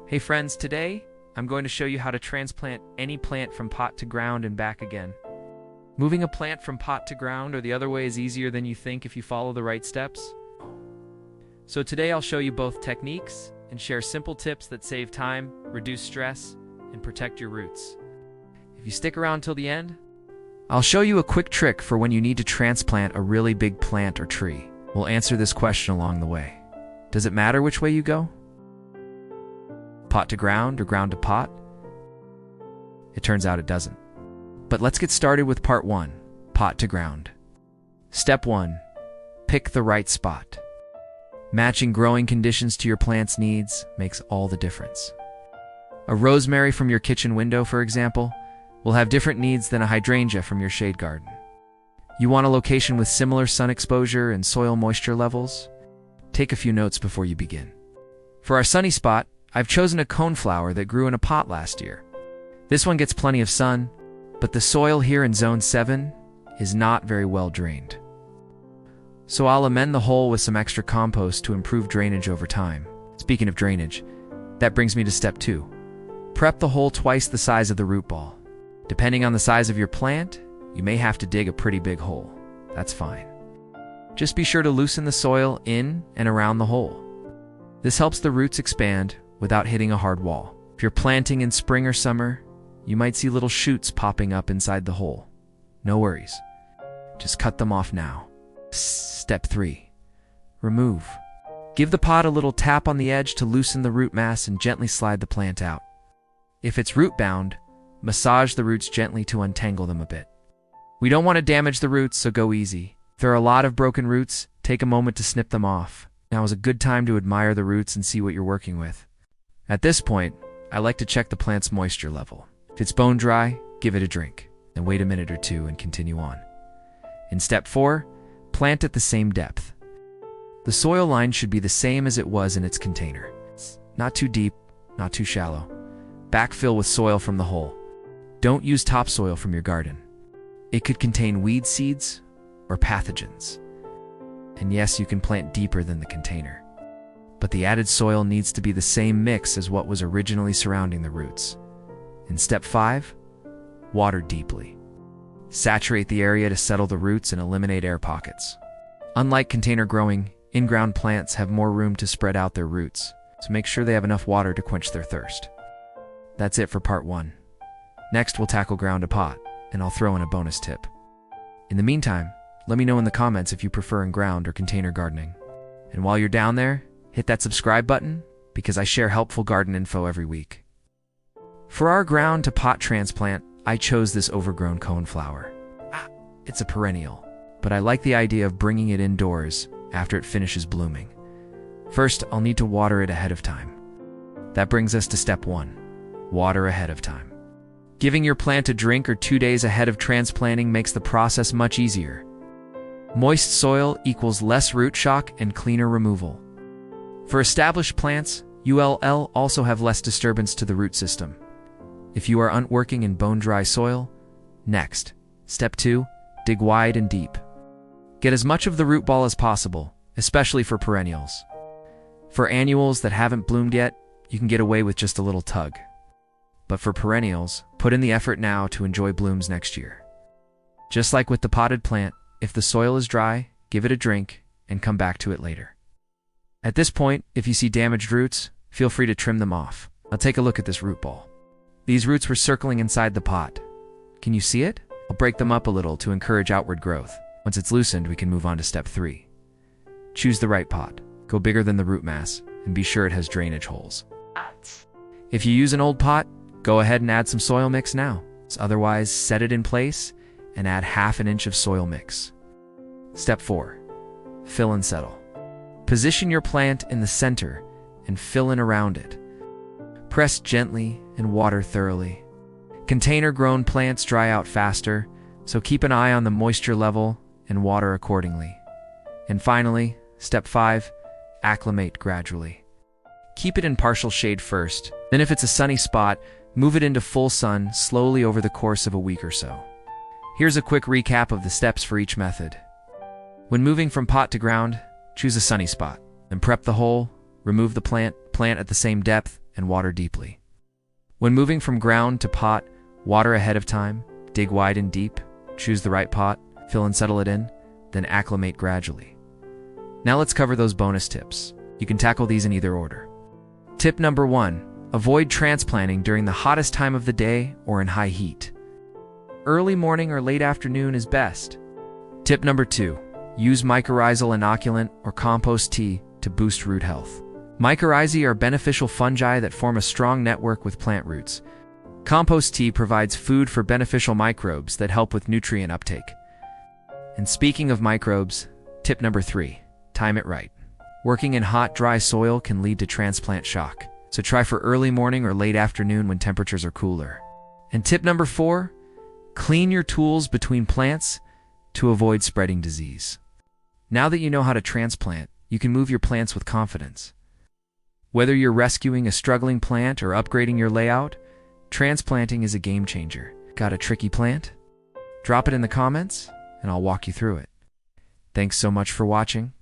Hey friends, today I'm going to show you how to transplant any plant from pot to ground and back again. Moving a plant from pot to ground or the other way is easier than you think if you follow the right steps. So today I'll show you both techniques and share simple tips that save time, reduce stress, and protect your roots. If you stick around till the end, I'll show you a quick trick for when you need to transplant a really big plant or tree. We'll answer this question along the way. Does it matter which way you go? Pot to ground or ground to pot? It turns out it doesn't. But let's get started with part 1, pot to ground. Step 1, pick the right spot. Matching growing conditions to your plant's needs makes all the difference. A rosemary from your kitchen window, for example, will have different needs than a hydrangea from your shade garden. You want a location with similar sun exposure and soil moisture levels? Take a few notes before you begin. For our sunny spot, I've chosen a coneflower that grew in a pot last year. This one gets plenty of sun, but the soil here in Zone 7 is not very well drained. So I'll amend the hole with some extra compost to improve drainage over time. Speaking of drainage, that brings me to step 2. Prep the hole twice the size of the root ball. Depending on the size of your plant, you may have to dig a pretty big hole. That's fine. Just be sure to loosen the soil in and around the hole. This helps the roots expand without hitting a hard wall. If you're planting in spring or summer, you might see little shoots popping up inside the hole. No worries. Just cut them off now. Step 3. Remove. Give the pot a little tap on the edge to loosen the root mass and gently slide the plant out. If it's root-bound, massage the roots gently to untangle them a bit. We don't want to damage the roots, so go easy. If there are a lot of broken roots, take a moment to snip them off. Now is a good time to admire the roots and see what you're working with. At this point, I like to check the plant's moisture level. If it's bone dry, give it a drink, then wait a minute or two and continue on. In step 4, plant at the same depth. The soil line should be the same as it was in its container. Not too deep, not too shallow. Backfill with soil from the hole. Don't use topsoil from your garden. It could contain weed seeds or pathogens. And yes, you can plant deeper than the container. But the added soil needs to be the same mix as what was originally surrounding the roots. In step 5, water deeply. Saturate the area to settle the roots and eliminate air pockets. Unlike container growing, in-ground plants have more room to spread out their roots, so make sure they have enough water to quench their thirst. That's it for part 1. Next, we'll tackle ground to pot, and I'll throw in a bonus tip. In the meantime, let me know in the comments if you prefer in-ground or container gardening. And while you're down there, hit that subscribe button because I share helpful garden info every week. For our ground to pot transplant, I chose this overgrown coneflower. It's a perennial, but I like the idea of bringing it indoors after it finishes blooming. First, I'll need to water it ahead of time. That brings us to step 1, water ahead of time. Giving your plant a drink or 2 days ahead of transplanting makes the process much easier. Moist soil equals less root shock and cleaner removal. For established plants, ULL also have less disturbance to the root system. If you are unworking in bone-dry soil, next, step 2, dig wide and deep. Get as much of the root ball as possible, especially for perennials. For annuals that haven't bloomed yet, you can get away with just a little tug. But for perennials, put in the effort now to enjoy blooms next year. Just like with the potted plant, if the soil is dry, give it a drink and come back to it later. At this point, if you see damaged roots, feel free to trim them off. Now take a look at this root ball. These roots were circling inside the pot. Can you see it? I'll break them up a little to encourage outward growth. Once it's loosened, we can move on to step 3. Choose the right pot. Go bigger than the root mass, and be sure it has drainage holes. If you use an old pot, go ahead and add some soil mix now. Otherwise, set it in place and add ½ an inch of soil mix. Step 4. Fill and settle. Position your plant in the center and fill in around it. Press gently and water thoroughly. Container-grown plants dry out faster, so keep an eye on the moisture level and water accordingly. And finally, step 5, acclimate gradually. Keep it in partial shade first, then if it's a sunny spot, move it into full sun slowly over the course of a week or so. Here's a quick recap of the steps for each method. When moving from pot to ground, choose a sunny spot, then prep the hole, remove the plant at the same depth, and water deeply. When moving from ground to pot, water ahead of time, dig wide and deep, choose the right pot, fill and settle it in, then acclimate gradually. Now let's cover those bonus tips. You can tackle these in either order. Tip number 1, avoid transplanting during the hottest time of the day or in high heat. Early morning or late afternoon is best. Tip number 2, use mycorrhizal inoculant or compost tea to boost root health. Mycorrhizae are beneficial fungi that form a strong network with plant roots. Compost tea provides food for beneficial microbes that help with nutrient uptake. And speaking of microbes, tip number 3, time it right. Working in hot, dry soil can lead to transplant shock, so try for early morning or late afternoon when temperatures are cooler. And tip number 4, clean your tools between plants to avoid spreading disease. Now that you know how to transplant, you can move your plants with confidence. Whether you're rescuing a struggling plant or upgrading your layout, transplanting is a game changer. Got a tricky plant? Drop it in the comments, and I'll walk you through it. Thanks so much for watching.